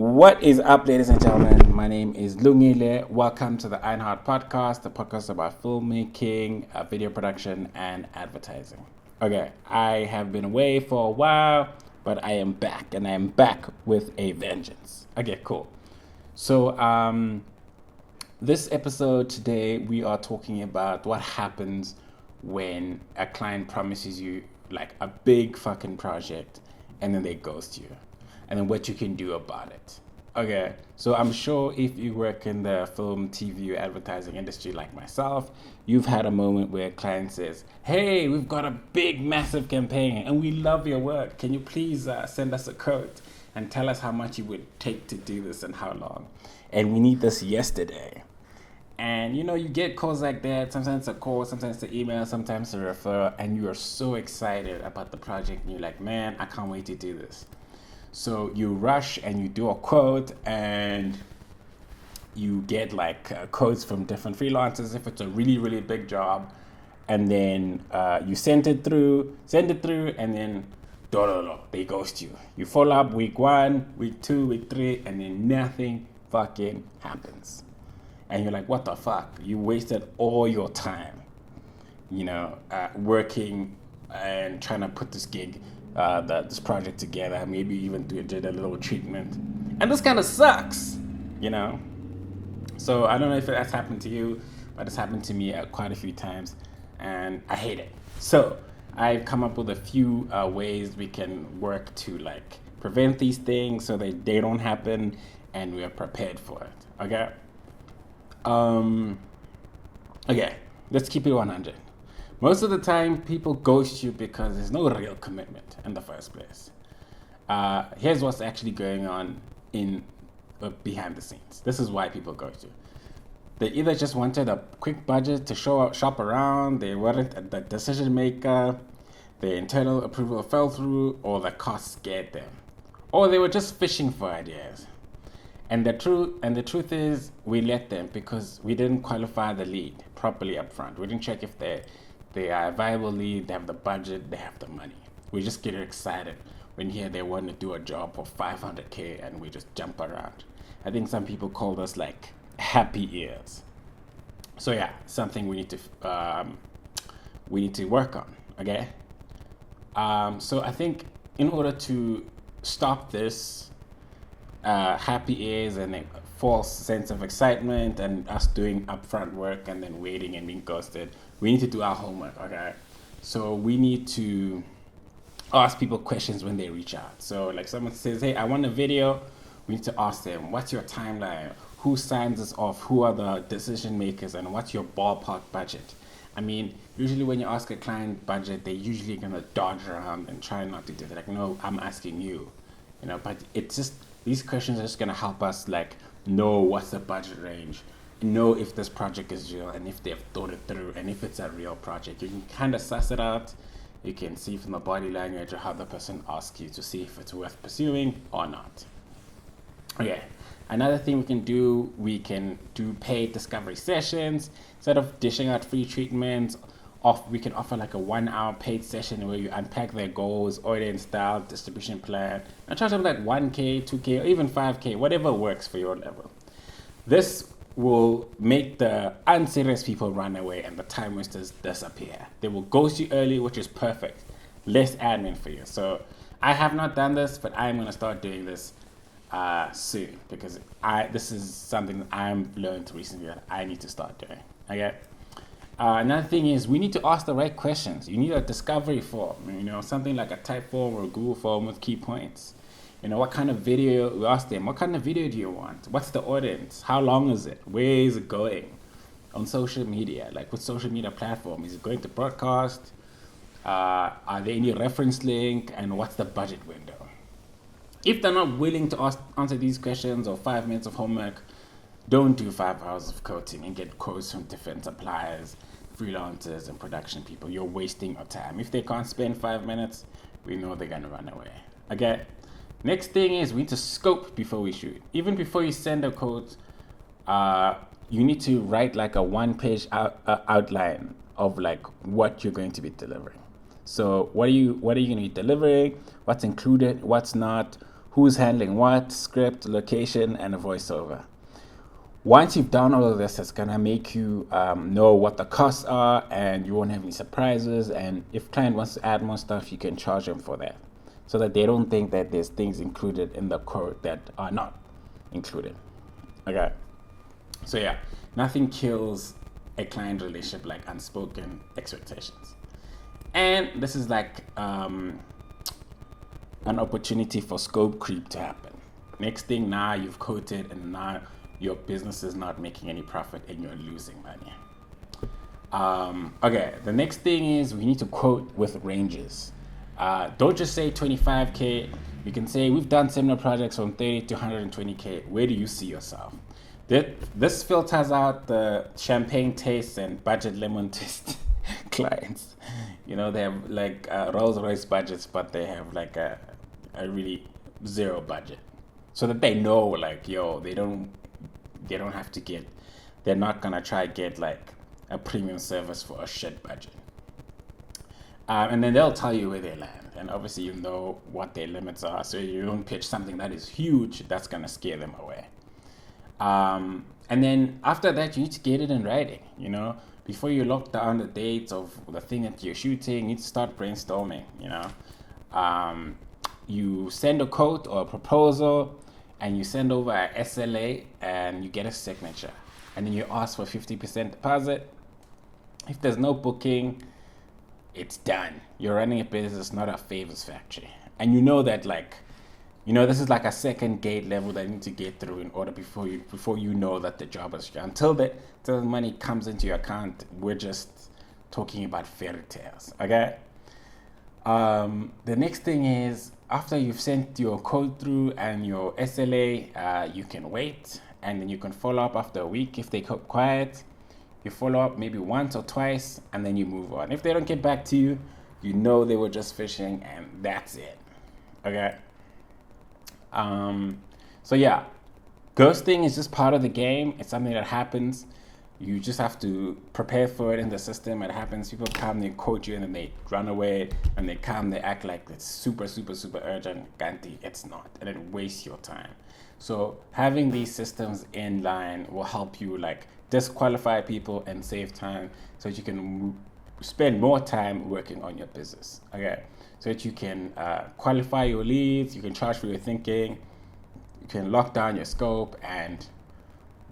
What is up, ladies and gentlemen? My name is Lungile. Welcome to the Ironheart Podcast, the podcast about filmmaking, video production, and advertising. Okay, I have been away for a while, but I am back, and I am back with a vengeance. Okay, cool. So, this episode today, we are talking about what happens when a client promises you like a big fucking project and then they ghost you, and then what you can do about it. Okay, so I'm sure if you work in the film, TV, or advertising industry like myself, you've had a moment where a client says, hey, we've got a big, massive campaign and we love your work. Can you please send us a quote and tell us how much it would take to do this and how long? And we need this yesterday. And you know, you get calls like that. Sometimes it's a call, sometimes it's an email, sometimes a referral, and you are so excited about the project and you're like, man, I can't wait to do this. So you rush and you do a quote and you get like quotes from different freelancers if it's a really, really big job. And then you send it through, and then they ghost you. You follow up week 1, week 2, week 3, and then nothing fucking happens. And you're like, what the fuck? You wasted all your time, working and trying to put this gig, this project together, maybe even did a little treatment. And this kind of sucks, So I don't know if that's happened to you, but it's happened to me quite a few times, and I hate it. So I've come up with a few ways we can work to like prevent these things so that they don't happen and we are prepared for it, okay? Okay, let's keep it 100. Most of the time, people ghost you because there's no real commitment in the first place. Here's what's actually going on in behind the scenes. This is why people ghost you. They either just wanted a quick budget to shop around, they weren't the decision maker, their internal approval fell through, or the cost scared them, or they were just fishing for ideas. And the truth is, we let them because we didn't qualify the lead properly up front. We didn't check if they are a viable lead, they have the budget, they have the money. We just get excited when here they want to do a job for $500K and we just jump around. I think some people call us like happy ears. So yeah, something we need to work on. Okay. So I think in order to stop this happy ears and a false sense of excitement and us doing upfront work and then waiting and being ghosted, we need to do our homework, okay? So we need to ask people questions when they reach out. So like someone says, hey, I want a video, we need to ask them, what's your timeline? Who signs this off? Who are the decision makers? And what's your ballpark budget? I mean, usually when you ask a client budget, they're usually gonna dodge around and try not to do that. Like, no, I'm asking you, but it's just, these questions are just going to help us like know what's the budget range, know if this project is real and if they've thought it through and if it's a real project. You can kind of suss it out. You can see from the body language or how the person asks you to see if it's worth pursuing or not. Okay, another thing we can do paid discovery sessions. Instead of dishing out free treatments, we can offer like a 1-hour paid session where you unpack their goals, audience style, distribution plan, and charge them like 1K, 2K, or even 5K, whatever works for your level. This will make the unserious people run away and the time wasters disappear. They will ghost you early, which is perfect. Less admin for you. So I have not done this, but I'm going to start doing this soon because this is something that I've learned recently that I need to start doing. Okay. Another thing is we need to ask the right questions. You need a discovery form, something like a type form or a Google form with key points. What kind of video, we ask them, what kind of video do you want? What's the audience? How long is it? Where is it going? On social media, like what social media platform? Is it going to broadcast? Are there any reference link? And what's the budget window? If they're not willing to answer these questions or 5 minutes of homework, don't do 5 hours of coding and get quotes from different suppliers, freelancers, and production people. You're wasting your time. If they can't spend 5 minutes, we know they're going to run away. Okay? Next thing is we need to scope before we shoot. Even before you send a quote, you need to write like a 1-page outline of like what you're going to be delivering. So what are you going to be delivering? What's included? What's not? who's handling what, script, location, and a voiceover. Once you've done all of this, it's gonna make you know what the costs are, and you won't have any surprises. And if client wants to add more stuff, you can charge them for that, so that they don't think that there's things included in the quote that are not included. Okay. So yeah, nothing kills a client relationship like unspoken expectations. And this is like an opportunity for scope creep to happen. Next thing, now you've quoted and now your business is not making any profit and you're losing money. Okay, the next thing is we need to quote with ranges. Don't just say 25K. You can say we've done similar projects from 30 to 120K. Where do you see yourself? This filters out the champagne taste and budget lemon taste clients. You know, they have like Rolls Royce budgets, but they have like a really zero budget, so that they know, like, yo, they don't have to get, they're not gonna try get like a premium service for a shit budget. And then they'll tell you where they land, and obviously you know what their limits are, so you don't pitch something that is huge that's gonna scare them away. And then after that, you need to get it in writing. You know, before you lock down the dates of the thing that you're shooting, you need to start brainstorming. You know, you send a quote or a proposal, and you send over a SLA, and you get a signature, and then you ask for 50% deposit. If there's no booking, it's done. You're running a business, not a favors factory. And you know that, like, you know, this is like a second gate level that you need to get through in order before you know that the job is done. Until the money comes into your account, we're just talking about fairy tales. Okay. The next thing is, after you've sent your code through and your SLA, you can wait, and then you can follow up after a week. If they keep quiet, you follow up maybe once or twice, and then you move on. If they don't get back to you, you know they were just fishing, and that's it. Okay. So yeah, ghosting is just part of the game. It's something that happens. You just have to prepare for it in the system. It happens. People come, they quote you, and then they run away, and they come, they act like it's super, super, super urgent. Ganti, it's not, and it wastes your time. So having these systems in line will help you like disqualify people and save time, so that you can spend more time working on your business. Okay, so that you can qualify your leads, you can charge for your thinking, you can lock down your scope, and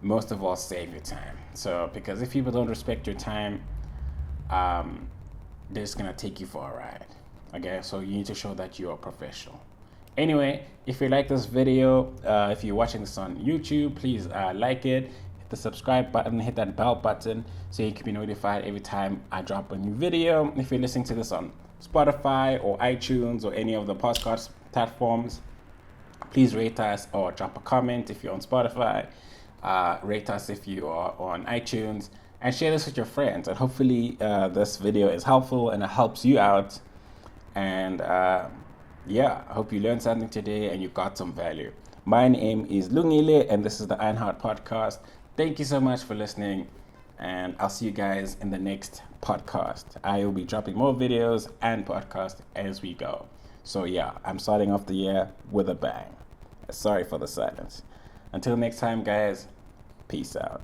most of all, save your time. So, because if people don't respect your time, they're just gonna take you for a ride. Okay, so you need to show that you're a professional. Anyway, if you like this video, if you're watching this on YouTube, please like it, hit the subscribe button, hit that bell button so you can be notified every time I drop a new video. If you're listening to this on Spotify or iTunes or any of the podcast platforms, please rate us or drop a comment if you're on Spotify. Rate us if you are on iTunes, and share this with your friends. And hopefully this video is helpful and it helps you out. And yeah, I hope you learned something today and you got some value. My name is Lungile, and this is the Ironheart Podcast. Thank you so much for listening, and I'll see you guys in the next podcast. I will be dropping more videos and podcasts as we go. So yeah, I'm starting off the year with a bang. Sorry for the silence. Until next time, guys, peace out.